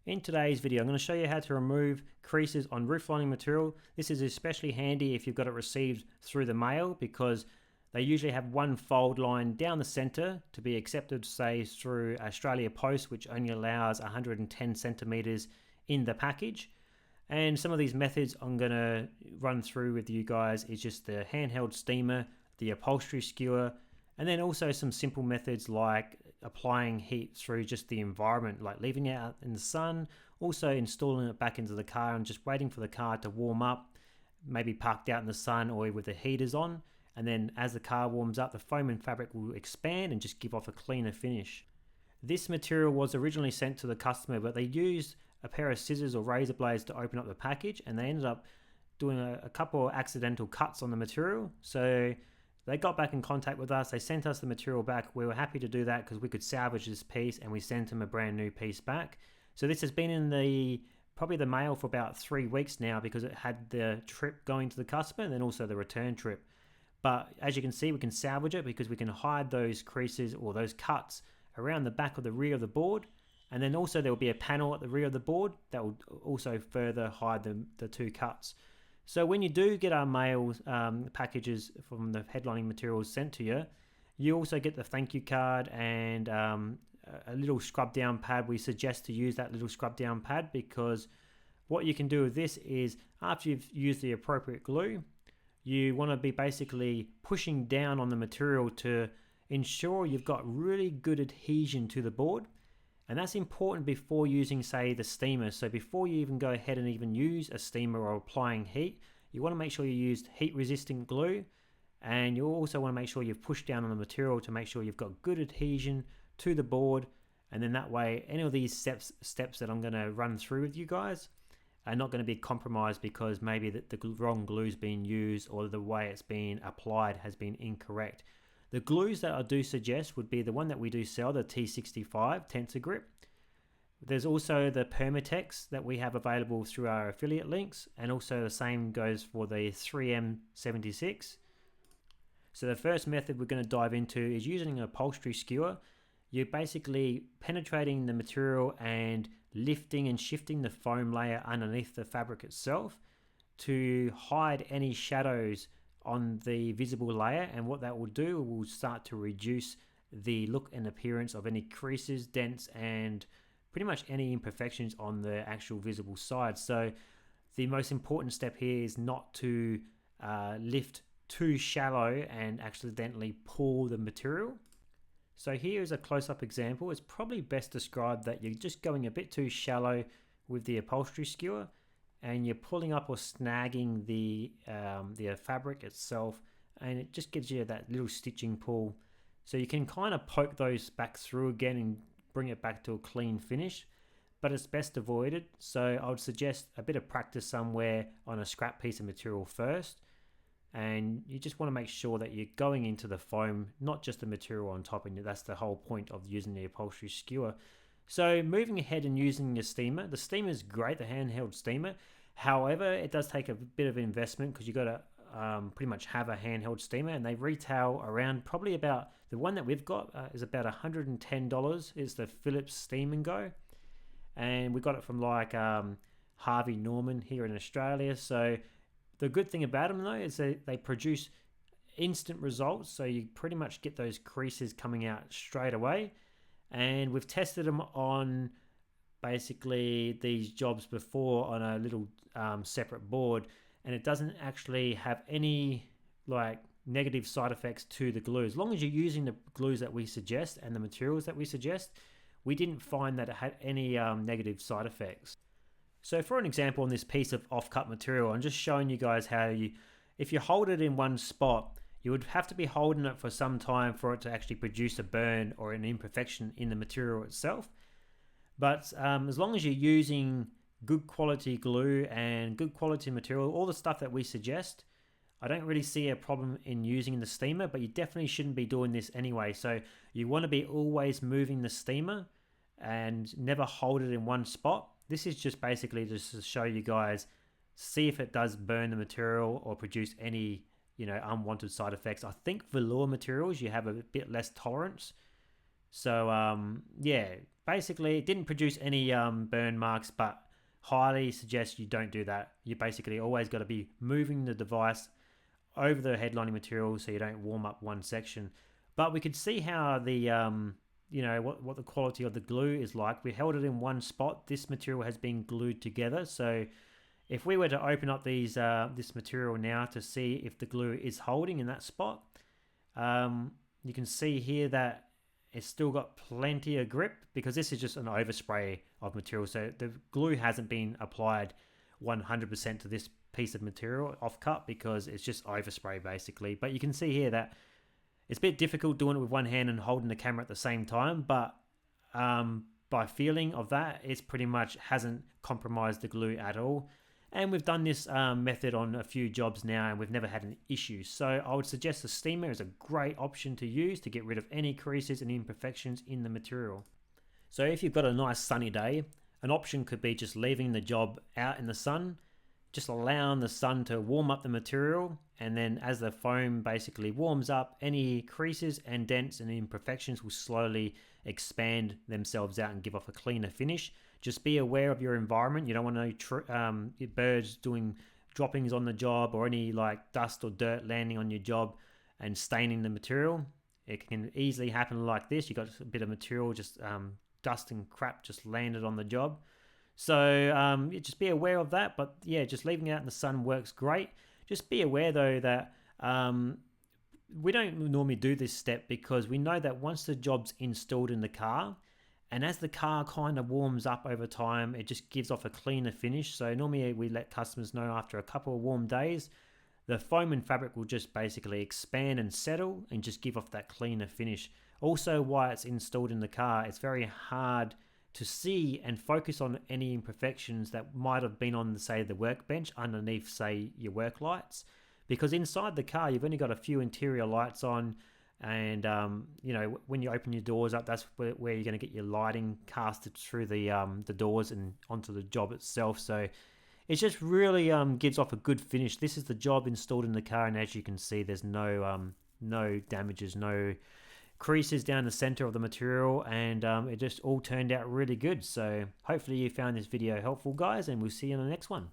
In today's video, I'm going to show you how to remove creases on roof lining material. This is especially handy if you've got it received through the mail because they usually have one fold line down the center to be accepted, say, through Australia Post, which only allows 110 centimeters in the package. And some of these methods I'm going to run through with you guys is just the handheld steamer, the upholstery skewer, and then also some simple methods like applying heat through just the environment, like leaving it out in the sun, also installing it back into the car and just waiting for the car to warm up, maybe parked out in the sun or with the heaters on. And then as the car warms up, the foam and fabric will expand and just give off a cleaner finish. This material was originally sent to the customer, but they used a pair of scissors or razor blades to open up the package, and they ended up doing a couple of accidental cuts on the material. So they got back in contact with us. They sent us the material back. We were happy to do that because we could salvage this piece, and we sent them a brand new piece back. So this has been in probably the mail for about 3 weeks now because it had the trip going to the customer and then also the return trip. But as you can see, we can salvage it because we can hide those creases or those cuts around the back of the rear of the board. And then also there will be a panel at the rear of the board that will also further hide the two cuts. So when you do get our mail packages from the headlining materials sent to you, you also get the thank you card and a little scrub down pad. We suggest to use that little scrub down pad because what you can do with this is after you've used the appropriate glue, you want to be basically pushing down on the material to ensure you've got really good adhesion to the board. And that's important before using, say, the steamer. So before you even go ahead and even use a steamer or applying heat, you want to make sure you used heat-resistant glue, and you also want to make sure you've pushed down on the material to make sure you've got good adhesion to the board. And then that way, any of these steps that I'm going to run through with you guys are not going to be compromised because maybe the wrong glue's been used or the way it's been applied has been incorrect. The glues that I do suggest would be the one that we do sell, the T65 Tensor Grip. There's also the Permatex that we have available through our affiliate links, and also the same goes for the 3M76. So the first method we're going to dive into is using an upholstery skewer. You're basically penetrating the material and lifting and shifting the foam layer underneath the fabric itself to hide any shadows on the visible layer, and what that will do will start to reduce the look and appearance of any creases, dents, and pretty much any imperfections on the actual visible side. So the most important step here is not to lift too shallow and accidentally pull the material. So here is a close-up example. It's probably best described that you're just going a bit too shallow with the upholstery skewer, and you're pulling up or snagging the fabric itself, and it just gives you that little stitching pull. So you can kind of poke those back through again and bring it back to a clean finish, but it's best avoided. So I would suggest a bit of practice somewhere on a scrap piece of material first, and you just want to make sure that you're going into the foam, not just the material on top, and that's the whole point of using the upholstery skewer. So moving ahead and using your steamer, the steamer is great, the handheld steamer. However, it does take a bit of investment because you've got to pretty much have a handheld steamer, and they retail around probably about, the one that we've got is about $110. It's the Philips Steam and Go, and we got it from like Harvey Norman here in Australia. So the good thing about them though is they produce instant results, so you pretty much get those creases coming out straight away. And we've tested them on basically these jobs before on a little separate board, and it doesn't actually have any like negative side effects to the glue. As long as you're using the glues that we suggest and the materials that we suggest, we didn't find that it had any negative side effects. So for an example on this piece of off-cut material, I'm just showing you guys how if you hold it in one spot, you would have to be holding it for some time for it to actually produce a burn or an imperfection in the material itself. But as long as you're using good quality glue and good quality material, all the stuff that we suggest, I don't really see a problem in using the steamer, but you definitely shouldn't be doing this anyway. So you want to be always moving the steamer and never hold it in one spot. This is just basically just to show you guys, see if it does burn the material or produce any unwanted side effects. I think velour materials, you have a bit less tolerance. So yeah, basically it didn't produce any burn marks, but highly suggest you don't do that. You basically always got to be moving the device over the headlining material so you don't warm up one section. But we could see how the what the quality of the glue is like. We held it in one spot. This material has been glued together, so if we were to open up this material now to see if the glue is holding in that spot, you can see here that it's still got plenty of grip, because this is just an overspray of material, so the glue hasn't been applied 100% to this piece of material off cut, because it's just overspray basically. But you can see here that it's a bit difficult doing it with one hand and holding the camera at the same time, but by feeling of that, it's pretty much hasn't compromised the glue at all. And we've done this method on a few jobs now, and we've never had an issue. So I would suggest the steamer is a great option to use to get rid of any creases and imperfections in the material. So if you've got a nice sunny day, an option could be just leaving the job out in the sun, just allowing the sun to warm up the material, and then as the foam basically warms up, any creases and dents and imperfections will slowly expand themselves out and give off a cleaner finish. Just be aware of your environment. You don't want any birds doing droppings on the job, or any like dust or dirt landing on your job and staining the material. It can easily happen like this. You got a bit of material, just dust and crap just landed on the job. So just be aware of that. But yeah, just leaving it out in the sun works great. Just be aware though that we don't normally do this step, because we know that once the job's installed in the car, and as the car kind of warms up over time, it just gives off a cleaner finish. So normally we let customers know after a couple of warm days, the foam and fabric will just basically expand and settle and just give off that cleaner finish. Also, while it's installed in the car, it's very hard to see and focus on any imperfections that might have been on, say, the workbench underneath, say, your work lights. Because inside the car, you've only got a few interior lights on, and when you open your doors up, that's where you're going to get your lighting casted through the doors and onto the job itself. So it just really gives off a good finish. This is the job installed in the car, and as you can see, there's no damages, no creases down the center of the material, and it just all turned out really good. So hopefully you found this video helpful, guys, and we'll see you in the next one.